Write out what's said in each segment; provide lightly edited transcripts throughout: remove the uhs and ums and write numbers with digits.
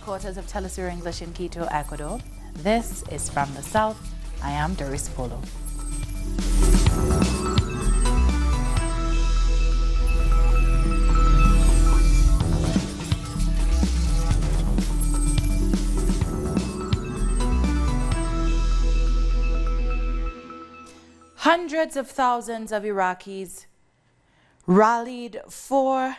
headquarters of Telesur English in Quito, Ecuador. This is From the South. I am Doris Polo. Hundreds of thousands of Iraqis rallied for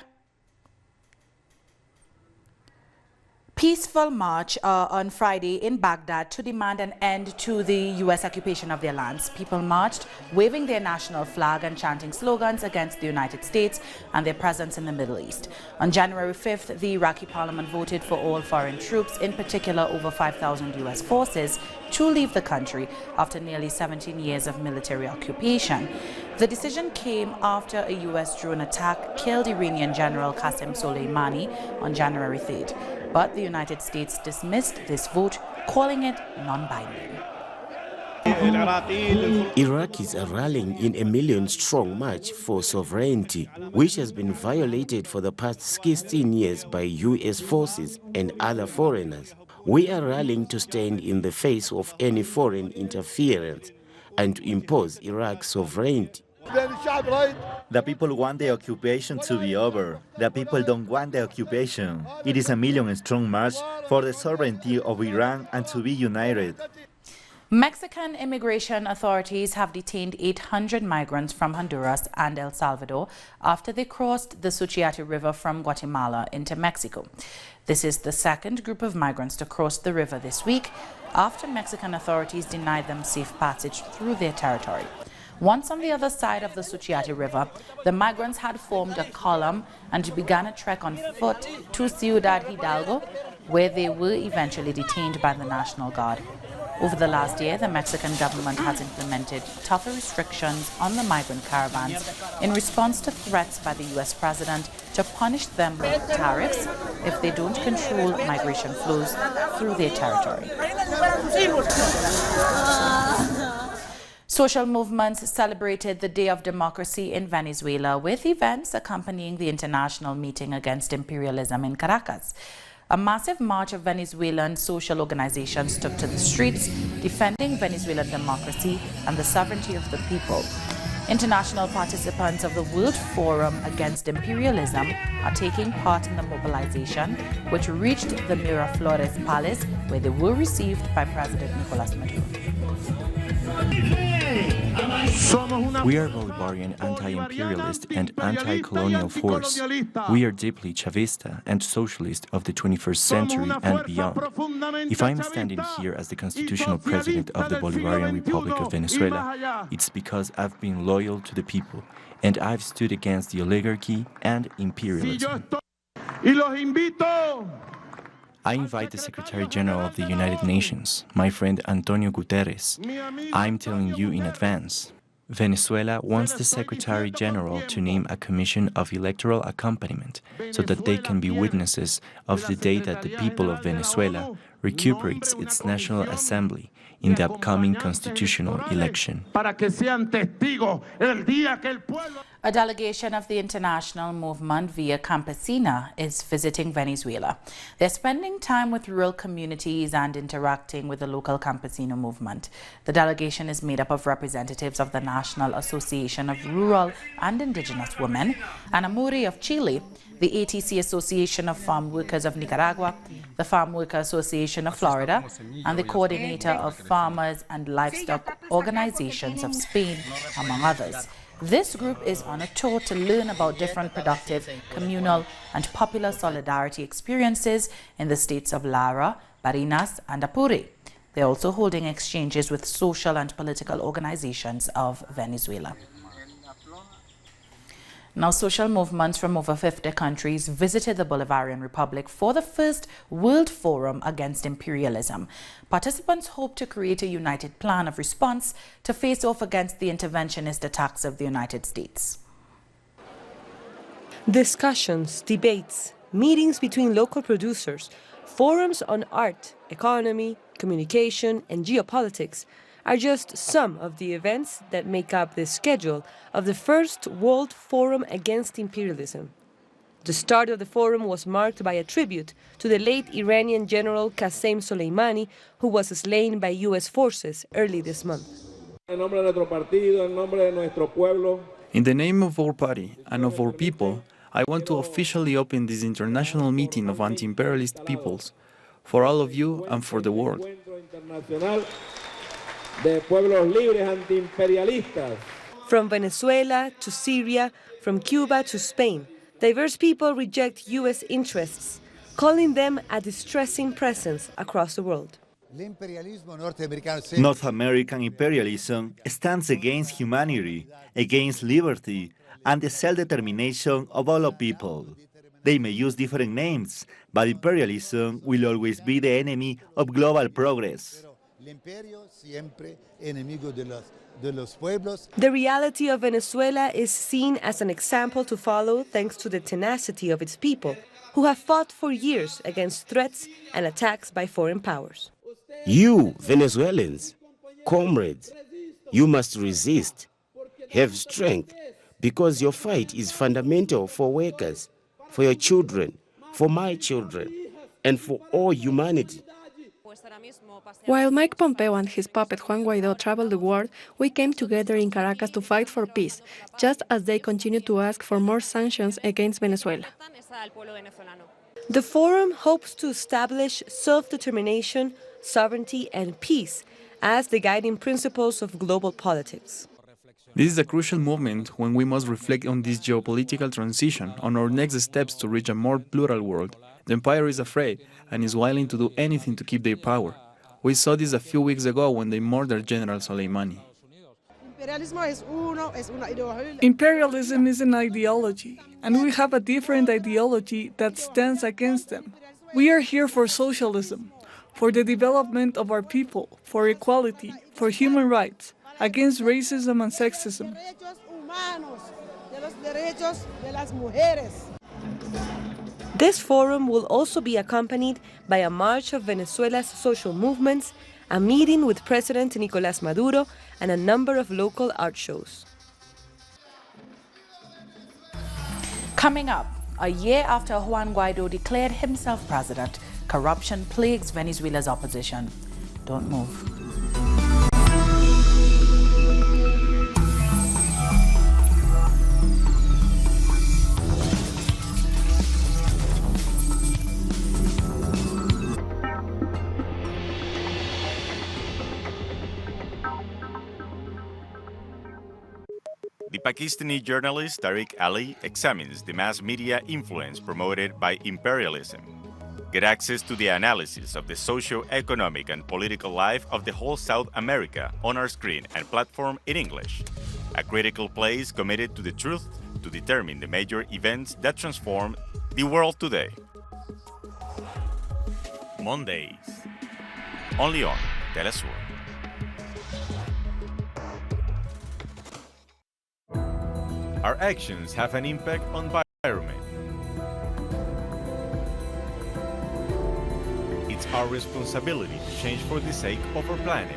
peaceful march on Friday in Baghdad to demand an end to the U.S. occupation of their lands. People marched, waving their national flag and chanting slogans against the United States and their presence in the Middle East. On January 5th, the Iraqi parliament voted for all foreign troops, in particular over 5,000 U.S. forces, to leave the country after nearly 17 years of military occupation. The decision came after a U.S. drone attack killed Iranian General Qasem Soleimani on January 3rd. But the United States dismissed this vote, calling it non-binding. Iraqis are rallying in a million-strong march for sovereignty, which has been violated for the past 16 years by U.S. forces and other foreigners. We are rallying to stand in the face of any foreign interference and to impose Iraq's sovereignty. The people want the occupation to be over. The people don't want the occupation. It is a million-strong march for the sovereignty of Iran and to be united. Mexican immigration authorities have detained 800 migrants from Honduras and El Salvador after they crossed the Suchiate River from Guatemala into Mexico. This is the second group of migrants to cross the river this week after Mexican authorities denied them safe passage through their territory. Once on the other side of the Suchiate River, the migrants had formed a column and began a trek on foot to Ciudad Hidalgo, where they were eventually detained by the National Guard. Over the last year, the Mexican government has implemented tougher restrictions on the migrant caravans in response to threats by the U.S. president to punish them with tariffs if they don't control migration flows through their territory. Social movements celebrated the Day of Democracy in Venezuela with events accompanying the international meeting against imperialism in Caracas. A massive march of Venezuelan social organizations took to the streets, defending Venezuelan democracy and the sovereignty of the people. International participants of the World Forum Against Imperialism are taking part in the mobilization, which reached the Miraflores Palace, where they were received by President Nicolas Maduro. We are Bolivarian anti-imperialist and anti-colonial force. We are deeply Chavista and socialist of the 21st century and beyond. If I'm standing here as the constitutional president of the Bolivarian Republic of Venezuela, it's because I've been loyal to the people and I've stood against the oligarchy and imperialism. I invite the Secretary General of the United Nations, my friend Antonio Guterres. I'm telling you in advance. Venezuela wants the Secretary General to name a commission of electoral accompaniment so that they can be witnesses of the day that the people of Venezuela recuperates its National Assembly in the upcoming constitutional election. A delegation of the international movement Via Campesina is visiting Venezuela. They're spending time with rural communities and interacting with the local campesino movement. The delegation is made up of representatives of the National Association of Rural and Indigenous Women, Anamuri of Chile, the ATC Association of Farm Workers of Nicaragua, the Farm Worker Association of Florida, and the coordinator of Farmers and Livestock Organizations of Spain, among others. This group is on a tour to learn about different productive, communal, and popular solidarity experiences in the states of Lara, Barinas, and Apure. They're also holding exchanges with social and political organizations of Venezuela. Now, social movements from over 50 countries visited the Bolivarian Republic for the first World Forum Against Imperialism. Participants hope to create a united plan of response to face off against the interventionist attacks of the United States. Discussions, debates, meetings between local producers, forums on art, economy, communication, and geopolitics are just some of the events that make up the schedule of the first World Forum Against Imperialism. The start of the forum was marked by a tribute to the late Iranian general Qasem Soleimani, who was slain by U.S. forces early this month. En nombre de nuestro partido, en nombre de nuestro pueblo. In the name of our party and of our people, I want to officially open this international meeting of anti-imperialist peoples for all of you and for the world. From Venezuela to Syria, from Cuba to Spain, diverse people reject U.S. interests, calling them a distressing presence across the world. North American imperialism stands against humanity, against liberty, and the self-determination of all people. They may use different names, but imperialism will always be the enemy of global progress. The reality of Venezuela is seen as an example to follow thanks to the tenacity of its people, who have fought for years against threats and attacks by foreign powers. You, Venezuelans, comrades, you must resist. Have strength, because your fight is fundamental for workers, for your children, for my children, and for all humanity. While Mike Pompeo and his puppet Juan Guaidó traveled the world, we came together in Caracas to fight for peace, just as they continue to ask for more sanctions against Venezuela. The forum hopes to establish self-determination, sovereignty, and peace as the guiding principles of global politics. This is a crucial moment when we must reflect on this geopolitical transition, on our next steps to reach a more plural world. The empire is afraid and is willing to do anything to keep their power. We saw this a few weeks ago when they murdered General Soleimani. Imperialism is an ideology, and we have a different ideology that stands against them. We are here for socialism, for the development of our people, for equality, for human rights, against racism and sexism. This forum will also be accompanied by a march of Venezuela's social movements, a meeting with President Nicolás Maduro, and a number of local art shows. Coming up, a year after Juan Guaidó declared himself president, corruption plagues Venezuela's opposition. Don't move. The Pakistani journalist Tariq Ali examines the mass media influence promoted by imperialism. Get access to the analysis of the socio-economic and political life of the whole South America on our screen and platform in English. A critical place committed to the truth to determine the major events that transform the world today. Mondays, only on Telesur. Our actions have an impact on the environment. It's our responsibility to change for the sake of our planet.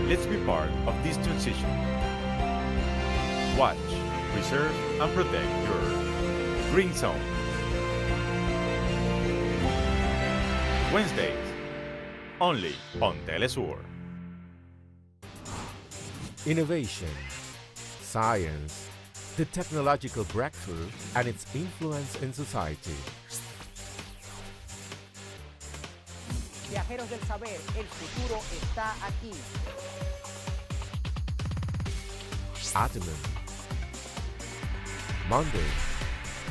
Let's be part of this transition. Watch, preserve, and protect your Green Zone. Wednesdays, only on Telesur. Innovation, science, the technological breakthrough, and its influence in society. Viajeros del saber, el futuro está aquí. Atomen. Monday,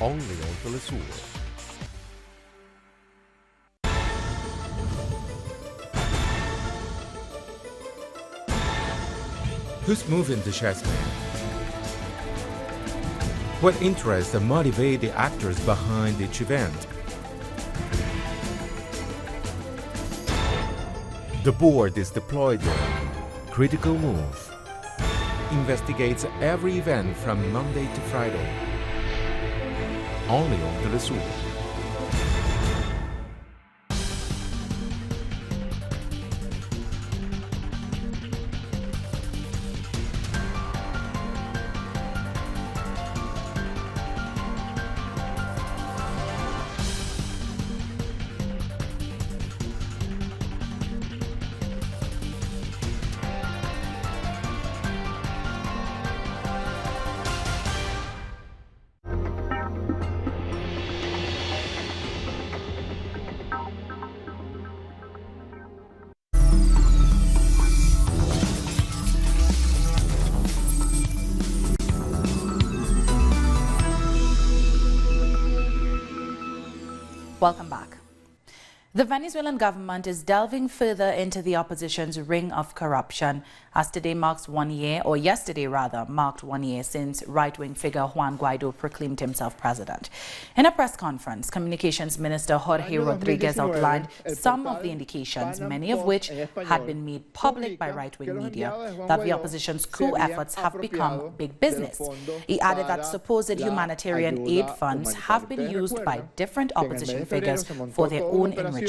only on Telesur. Who's moving the chessmen? What interests motivate the actors behind each event? The board is deployed there. Critical move. Investigates every event from Monday to Friday. Only on Telesur. Welcome back. The Venezuelan government is delving further into the opposition's ring of corruption as today marks 1 year, or yesterday rather, marked 1 year since right-wing figure Juan Guaido proclaimed himself president. In a press conference, Communications Minister Jorge Rodriguez outlined some of the indications, many of which had been made public by right-wing media, that the opposition's coup efforts have become big business. He added that supposed humanitarian aid funds have been used by different opposition figures for their own enrichment.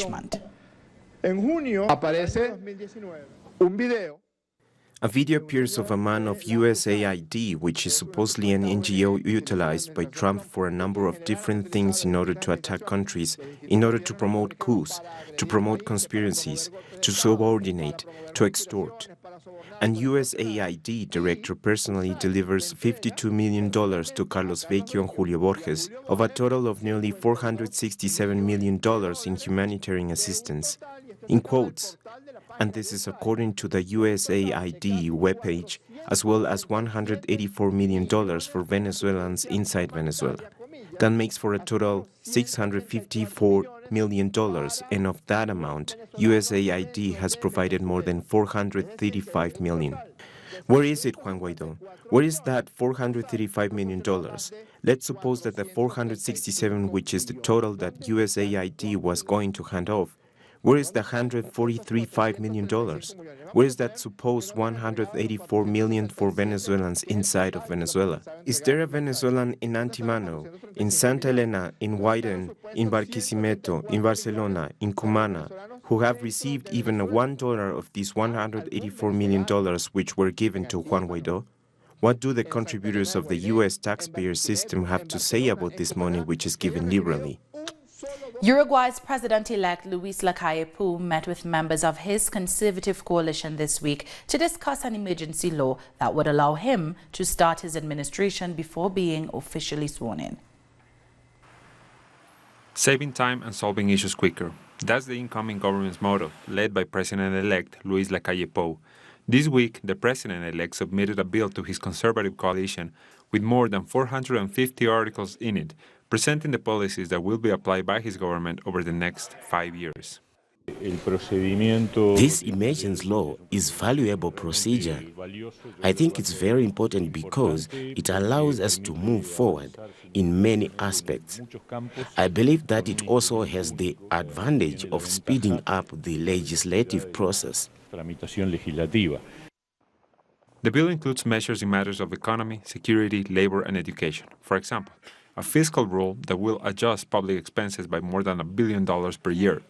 A video appears of a man of USAID, which is supposedly an NGO utilized by Trump for a number of different things in order to attack countries, in order to promote coups, to promote conspiracies, to subordinate, to extort. And USAID director personally delivers $52 million to Carlos Vecchio and Julio Borges, of a total of nearly $467 million in humanitarian assistance. In quotes, and this is according to the USAID webpage, as well as $184 million for Venezuelans inside Venezuela. That makes for a total $654 million, and of that amount, USAID has provided more than $435 million. Where is it, Juan Guaido? Where is that $435 million? Let's suppose that the 467, which is the total that USAID was going to hand off, where is the $143.5 million? Where is that supposed $184 million for Venezuelans inside of Venezuela? Is there a Venezuelan in Antimano, in Santa Elena, in Guairén, in Barquisimeto, in Barcelona, in Cumana, who have received even $1 of these $184 million which were given to Juan Guaido? What do the contributors of the U.S. taxpayer system have to say about this money which is given liberally? Uruguay's president-elect Luis Lacalle Pou met with members of his conservative coalition this week to discuss an emergency law that would allow him to start his administration before being officially sworn in. Saving time and solving issues quicker. That's the incoming government's motto, led by President-elect Luis Lacalle Pou. This week, the president-elect submitted a bill to his conservative coalition with more than 450 articles in it, presenting the policies that will be applied by his government over the next 5 years. This emergency law is valuable procedure. I think it's very important because it allows us to move forward in many aspects. I believe that it also has the advantage of speeding up the legislative process. The bill includes measures in matters of economy, security, labor, and education. For example, a fiscal rule that will adjust public expenses by more than $1 billion per year.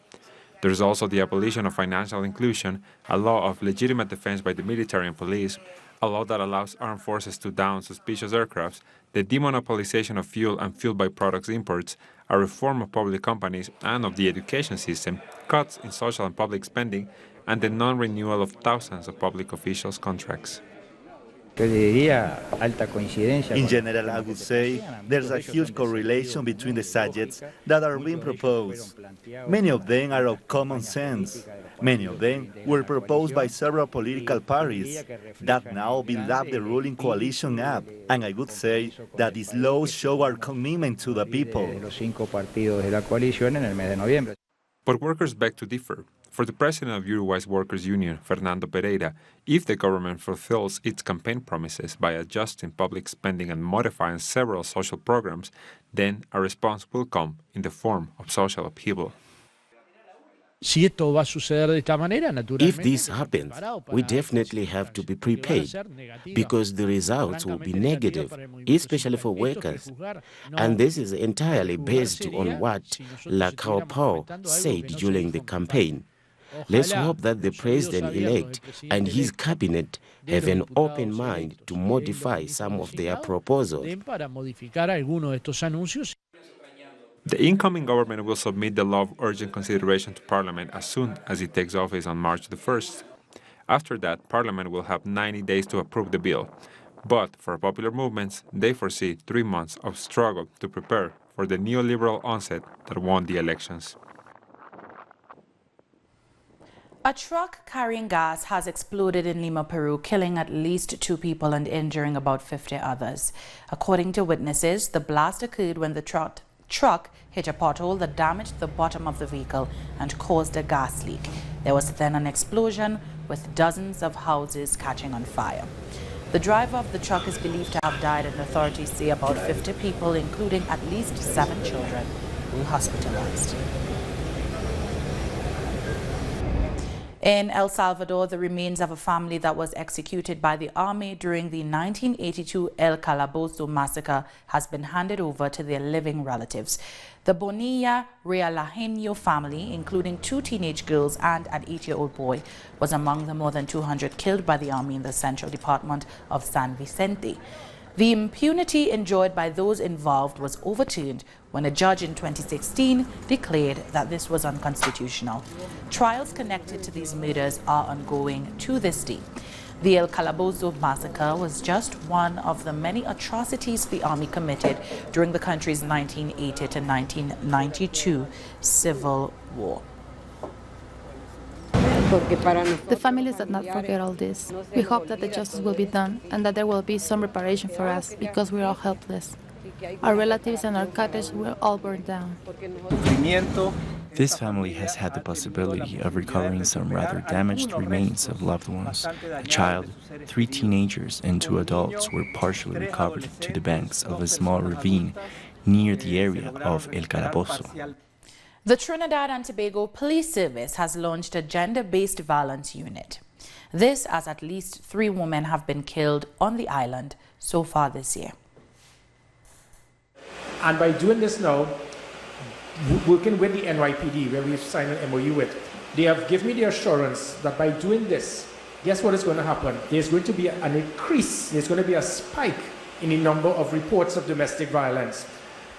There is also the abolition of financial inclusion, a law of legitimate defense by the military and police, a law that allows armed forces to down suspicious aircrafts, the demonopolization of fuel and fuel byproducts imports, a reform of public companies and of the education system, cuts in social and public spending, and the non-renewal of thousands of public officials' contracts. In general, I would say there's a huge correlation between the subjects that are being proposed. Many of them are of common sense. Many of them were proposed by several political parties that now build up the ruling coalition up. And I would say that these laws show our commitment to the people. But workers beg to differ. For the president of Uruguay's Workers' Union, Fernando Pereira, if the government fulfills its campaign promises by adjusting public spending and modifying several social programs, then a response will come in the form of social upheaval. If this happens, we definitely have to be prepared, because the results will be negative, especially for workers. And this is entirely based on what Lacalle Pou said during the campaign. Let's hope that the president-elect and his cabinet have an open mind to modify some of their proposals. The incoming government will submit the law of urgent consideration to Parliament as soon as it takes office on March the 1st. After that, Parliament will have 90 days to approve the bill. But for popular movements, they foresee 3 months of struggle to prepare for the neoliberal onset that won the elections. A truck carrying gas has exploded in Lima, Peru, killing at least 2 people and injuring about 50 others. According to witnesses, the blast occurred when the truck truck hit a pothole that damaged the bottom of the vehicle and caused a gas leak. There was then an explosion with dozens of houses catching on fire. The driver of the truck is believed to have died, and authorities say about 50 people, including at least 7 children, were hospitalized. In El Salvador, the remains of a family that was executed by the army during the 1982 El Calabozo massacre has been handed over to their living relatives. The Bonilla Realajeño family, including 2 teenage girls and an 8-year-old boy, was among the more than 200 killed by the army in the central department of San Vicente. The impunity enjoyed by those involved was overturned when a judge in 2016 declared that this was unconstitutional. Trials connected to these murders are ongoing to this day. The El Calabozo massacre was just one of the many atrocities the army committed during the country's 1980 to 1992 civil war. The families did not forget all this. We hope that the justice will be done and that there will be some reparation for us because we are all helpless. Our relatives and our cottage were all burned down. This family has had the possibility of recovering some rather damaged remains of loved ones. A child, 3 teenagers, and 2 adults were partially recovered to the banks of a small ravine near the area of El Calabozo. The Trinidad and Tobago Police Service has launched a gender-based violence unit. This as at least 3 women have been killed on the island so far this year. And by doing this now, working with the NYPD, where we've signed an MOU with, they have given me the assurance that by doing this, guess what is going to happen? There's going to be an increase, there's going to be a spike in the number of reports of domestic violence.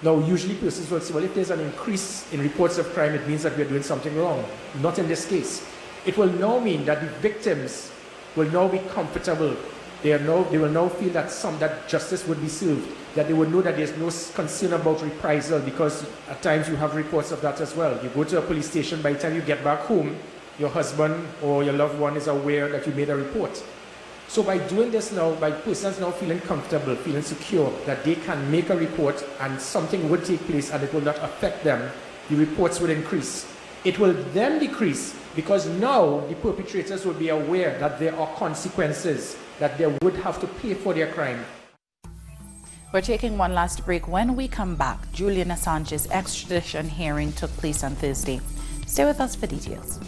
Now, usually persons will say, well, if there's an increase in reports of crime, it means that we're doing something wrong. Not in this case. It will now mean that the victims will now be comfortable. They will now feel that justice would be served, that they will know that there's no concern about reprisal, because at times you have reports of that as well. You go to a police station, by the time you get back home, your husband or your loved one is aware that you made a report. So by doing this now, by persons now feeling comfortable, feeling secure, that they can make a report and something would take place and it will not affect them, the reports will increase. It will then decrease because now the perpetrators will be aware that there are consequences, that they would have to pay for their crime. We're taking one last break. When we come back, Julian Assange's extradition hearing took place on Thursday. Stay with us for details.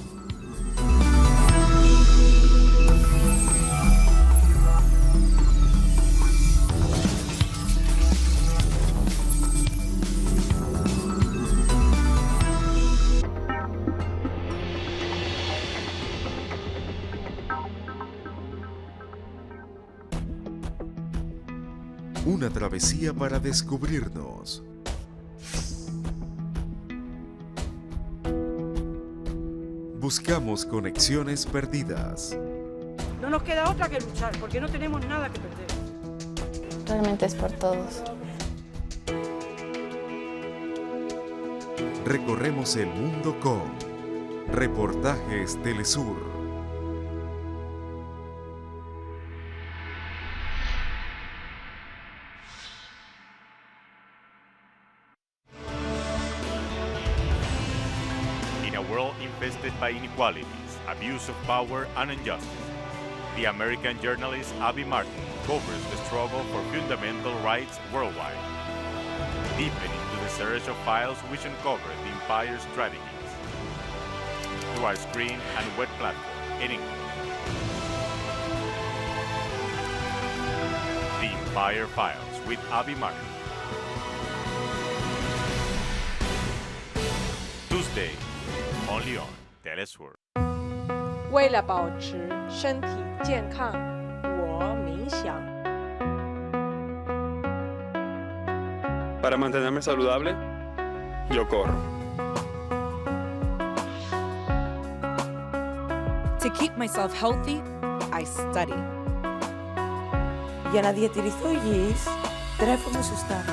Una travesía para descubrirnos. Buscamos conexiones perdidas. No nos queda otra que luchar, porque no tenemos nada que perder. Realmente es por todos. Recorremos el mundo con Reportajes Telesur. Infested by inequalities, abuse of power, and injustice, the American journalist Abby Martin covers the struggle for fundamental rights worldwide, deepening into the search of files which uncover the empire's strategies through our screen and web platform in English. The Empire Files with Abby Martin. Tuesday, only on Telesur. 为了保持身体健康，我冥想。Para mantenerme saludable, yo corro. To keep myself healthy, I study. Για να διατηρηθώ υγιής, τρέφομαι σωστά.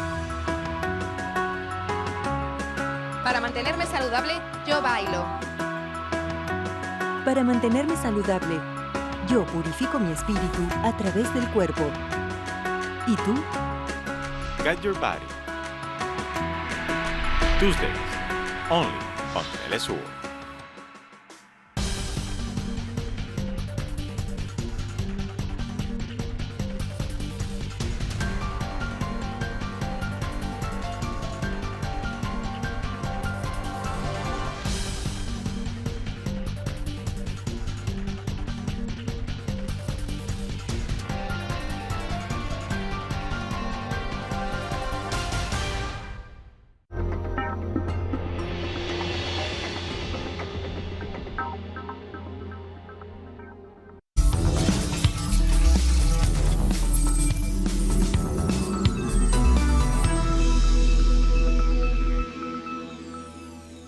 Para mantenerme saludable, yo bailo. Para mantenerme saludable, yo purifico mi espíritu a través del cuerpo. ¿Y tú? Guide your body. Tuesdays, only on Telesur.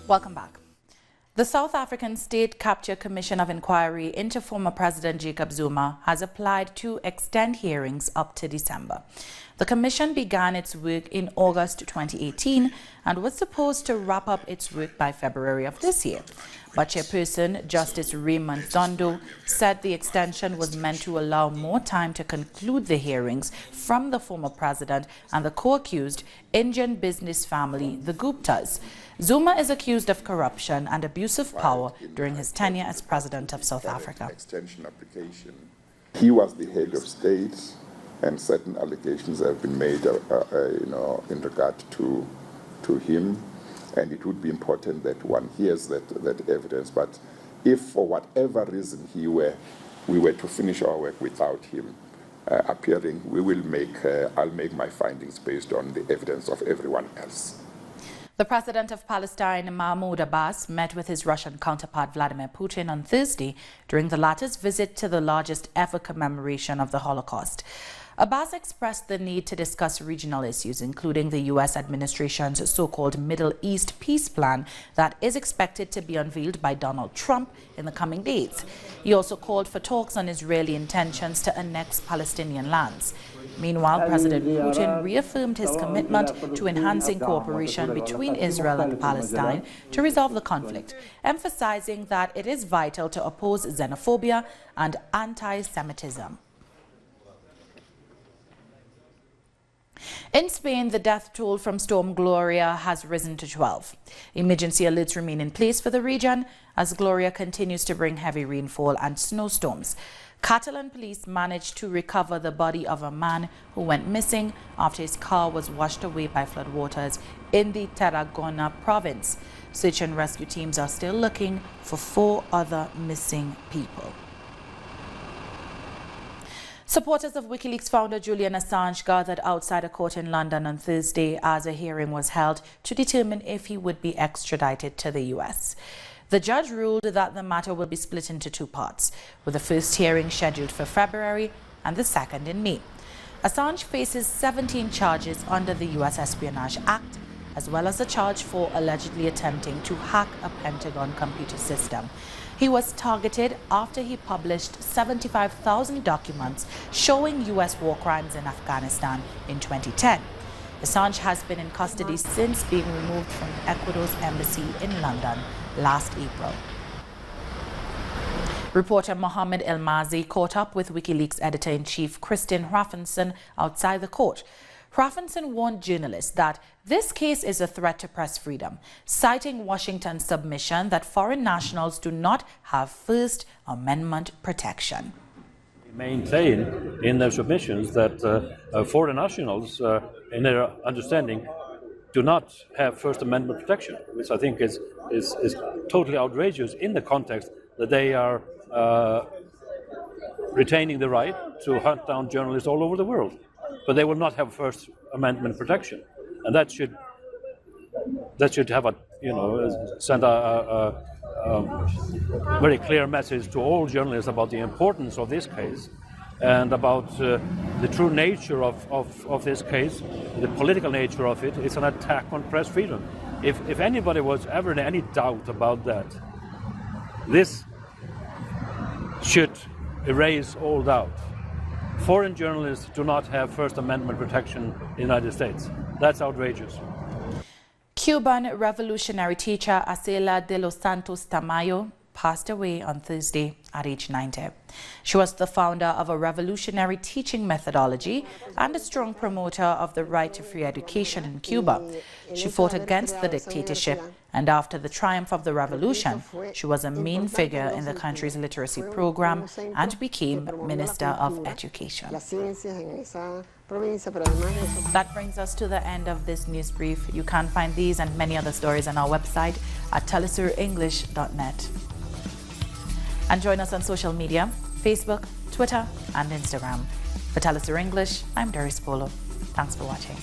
Welcome back. The South African State Capture Commission of Inquiry into former President Jacob Zuma has applied to extend hearings up to December. The commission began its work in August 2018 and was supposed to wrap up its work by February of this year. But Chairperson Justice Raymond Zondo said the extension was meant to allow more time to conclude the hearings from the former president and the co-accused Indian business family, the Guptas. Zuma is accused of corruption and abuse of power during his tenure as president of South Africa. Extension application. He was the head of state, and certain allegations have been made, in regard to him. And it would be important that one hears that evidence. But if for whatever reason we were to finish our work without him appearing, I'll make my findings based on the evidence of everyone else. The president of Palestine, Mahmoud Abbas, met with his Russian counterpart Vladimir Putin on Thursday during the latter's visit to the largest ever commemoration of the Holocaust. Abbas expressed the need to discuss regional issues, including the U.S. administration's so-called Middle East peace plan that is expected to be unveiled by Donald Trump in the coming days. He also called for talks on Israeli intentions to annex Palestinian lands. Meanwhile, President Putin reaffirmed his commitment to enhancing cooperation between Israel and Palestine to resolve the conflict, emphasizing that it is vital to oppose xenophobia and anti-Semitism. In Spain, the death toll from Storm Gloria has risen to 12. Emergency alerts remain in place for the region as Gloria continues to bring heavy rainfall and snowstorms. Catalan police managed to recover the body of a man who went missing after his car was washed away by floodwaters in the Tarragona province. Search and rescue teams are still looking for 4 other missing people. Supporters of WikiLeaks founder Julian Assange gathered outside a court in London on Thursday as a hearing was held to determine if he would be extradited to the U.S. The judge ruled that the matter will be split into 2 parts, with the first hearing scheduled for February and the second in May. Assange faces 17 charges under the U.S. Espionage Act, as well as a charge for allegedly attempting to hack a Pentagon computer system. He was targeted after he published 75,000 documents showing U.S. war crimes in Afghanistan in 2010. Assange has been in custody since being removed from Ecuador's embassy in London last April. Reporter Mohammed El-Mazi caught up with WikiLeaks editor-in-chief Kristin Hrafnsson outside the court. Hrafnsson warned journalists that this case is a threat to press freedom, citing Washington's submission that foreign nationals do not have First Amendment protection. They maintain in their submissions that foreign nationals, in their understanding, do not have First Amendment protection, which I think is totally outrageous in the context that they are retaining the right to hunt down journalists all over the world. But they will not have First Amendment protection, and that should have send a very clear message to all journalists about the importance of this case and about the true nature of this case, the political nature of it. It's an attack on press freedom. If anybody was ever in any doubt about that, this should erase all doubt. Foreign journalists do not have First Amendment protection in the United States. That's outrageous. Cuban revolutionary teacher Estela de los Santos Tamayo passed away on Thursday at age 90. She was the founder of a revolutionary teaching methodology and a strong promoter of the right to free education in Cuba. She fought against the dictatorship, and after the triumph of the revolution, she was a main figure in the country's literacy program and became Minister of Education. That brings us to the end of this news brief. You can find these and many other stories on our website at telesurenglish.net. And join us on social media, Facebook, Twitter, and Instagram. For Telesur English, I'm Doris Polo. Thanks for watching.